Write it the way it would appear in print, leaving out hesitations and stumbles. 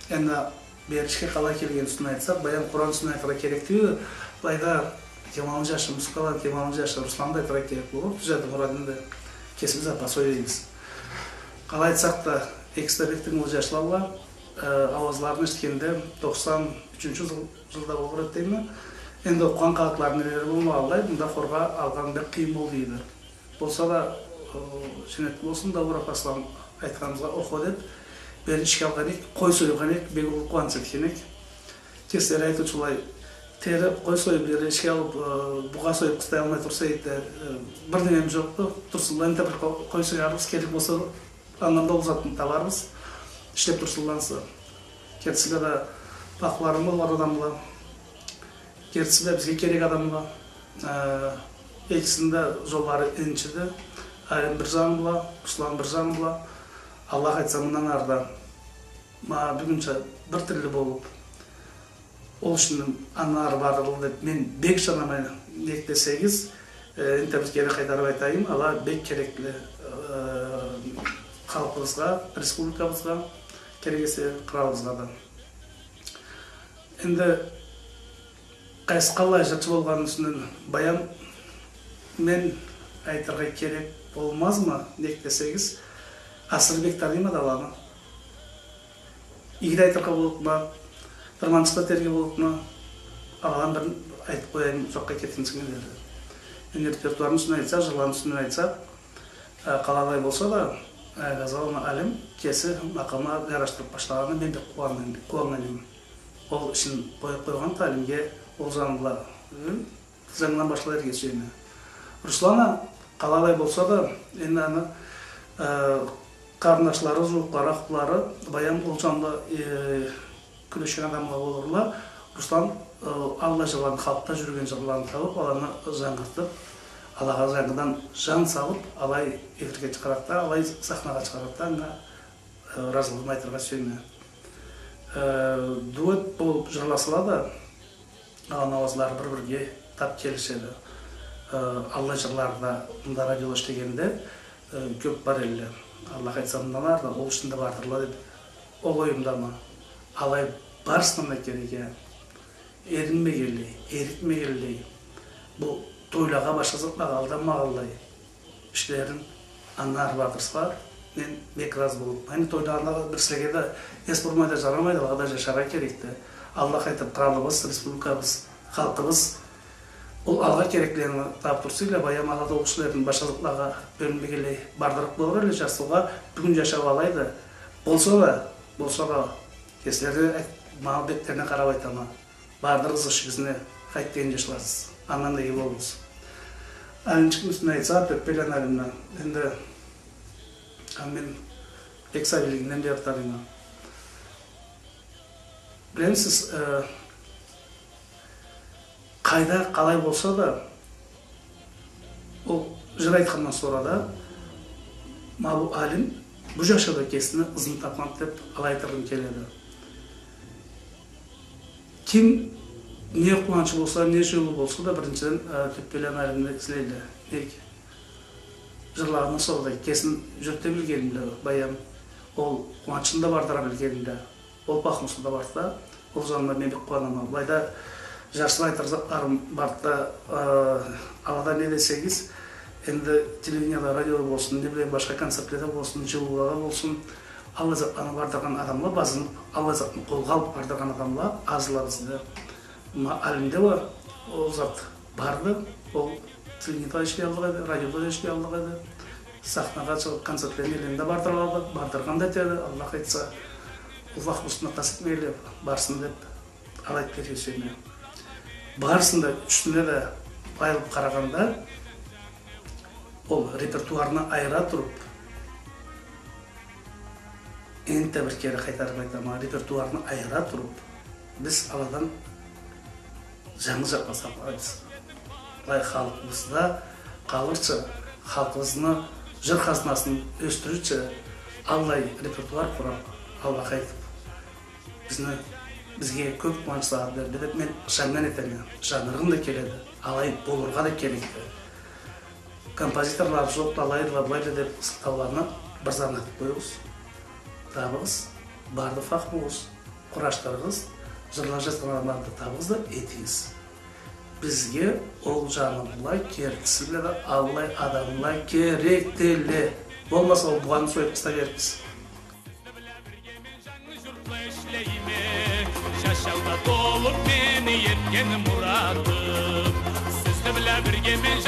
Енді берішке қалай келгенін айтсақ, баян Құран айтыға керектігі, былайда Кемал Жашы, Мұскала, Кемал Жашы, Русланды айтыға керек болып, Түзәді Мұрадында кесіміз апа сөйлейміз. Қалай айтсақ та, экстрабектің ол жашылалар, ауазларын ішкенде 93 жылда болғыр өттеймі. Енді оққан қалықларын елері болмағалай, бұнда қорға алған бір қиын бол дейді. Болса да, женетті болсын, Дауыр апасылан айтқанымызға оқу деп, бәрін ішке алған ек, қой сойған ек, бегі бұл қуансы еткен ек. Кестері айту шулай, тері қой сойып, бері ішке алып, бұға сойып қыстай алмай тұрса еді, бірдеңем жоқты, тұрсылдан да бір қой сойарымыз керек болса, аңғанда ұлзатын табарымыз, іштеп тұрсылдансы. Кетсігі да бақыларым олар адамға, кетсігі бізге керек адамға, екісінде жоллары еншіді, Айым бір жағым бұла, Құслан бір жағым бұла, Аллах айтса мұнан арда, бүгінше бір түрлі болып, ол үшін анар барылы деп мен бек жанамай нектесегіз, інтеміз кері қайтарып айтайым, Алла бек керекті қалқымызға, республикамызға, керегесе қырауызға да. Енді қайсы қалай жатшы болғанын үстінен баян мен айтырға керек болмаз ма нектесегіз, Асырбек танима даланы. Игіде айтырға болып ма, тұрманшықта терге болып ма, алған бірін айтып қояйын жоққа кеткенсіңе деді. Енді репертуарын үстіне айтсақ, жырларын үстіне айтсақ, қалалай болса да, Ғазалына әлім кесі мақама ғараштырып башлағаны мен бек қуанғанын. Ол үшін қойған тәлімге ол жаңылы жаңынан башылар кесуіне. Руслана қалалай болса да, енді аны қарындашлары, жуықтары, ақылары баян ол жанында күлешкен адамға болырла. Руслан Алла жырларын, халықта жүрген жырларын тауып, аланы жаңғыртып, Аллаға жаңғыдан жан салып, алай эфирге шығарақта, алай сахнаға шығарақта, разылығын айтырға сөйіне. Дуэт болып жырласыла да, алан ауазлары бір-бірге тап келішеді. Алла жырларда мұнда радио іштегенде көп бар елі. Аллах айтсамдалар да, ол ішінде бардырла деп, ол ойымдама. Алай барысынан кереге, ерінме келдей, ерітме келдей, бұл тойлаға башқызықлаға алдама қалдай. Ішлерін аңар бақырсқа, мен бек раз болып. Айны тойлағандағы бір сілегеді, ес бұрмайды, жарамайды, алғада жашара керекті. Аллах айтып, қалыбыз, республикабыз, халқыбыз, ол алға кереклені тап тұрсыйлы, баям алада оқшылардың башқызықлаға бөлінбегелей бардырық болыр әлі жасуға бүгін жашап алайды. Болса да, кесілерді мағыл беттеріне қарап айтама. Бардырыз үшігізіне қайттеген жашыларсыз. Аннан да ел олыңыз. Әліншіктің үстіне айтса, пөппелен әлімні. Енді мен эксабилігінен бері тарыма. Білемісіз, қайда қалай болса да, ол жыр айтқаннан sonra да, бұл әлім бұл жашада кесіні ызын тапқан деп алайтырғым келеді. Кім не қуаншы болса, не жолы болса да, біріншіден төппелен әлімді ізлейлі. Жырлағының солдай кесін жүрте білгенімді, баям, ол қуаншында бардыра білгенімді, ол бақымсында барды, ол жанында мен бек қуанама. Былайда жарсылай айтырзақтарым барды, алада не десегіз, енді телевиденияда, радиода болсын, не білейін башқа концертлерде болсын, жылуға болсын, Алла заттаны бардырған адамға базынып, Алла заттын қолға алып бардырған адамға азыла бізді. Әлімде бар, ол зат барды, ол телевиденияда ішке алдығайды, радиода ішке алдығайды, сахнаға шығып концертлерін елінде бардыралады, бардырған да теді, Аллах айтса, Аллах бұстына қасып мейлі, барсын деп алайып кетесіне. Барысында үстіне де байылып қарағанда, ол репертуарына айыра тұрып, енді бір кері қайтарып айтама, репертуарына айыра тұрып, біз аладан жаңы жаққа сапарымыз. Бұлай халқымызда қалырчы, халқымызны жыр қазынасын өстірітші, Аллай репертуар құрап, Аллах айтып, бізге көп қуанышылар берді деп мен жаңнан етемін. Жанырғын да келеді, алай болырға да керекті. Композиторлар жоқ, алайды, лаблайды деп сықтауларына бір заңатып қойыңыз. Табыңыз, барды фақ болыңыз. кураштарыбыз, жырлар жазган адамдарды табыңыз да этиңиз. Бизге ол жаныбылай керектisi биле аллай адамлай керек деле. Болмаса ол буганы союп таста беребиз. Şaşalda dolup beni yetken muratım. Sizle bile birge ben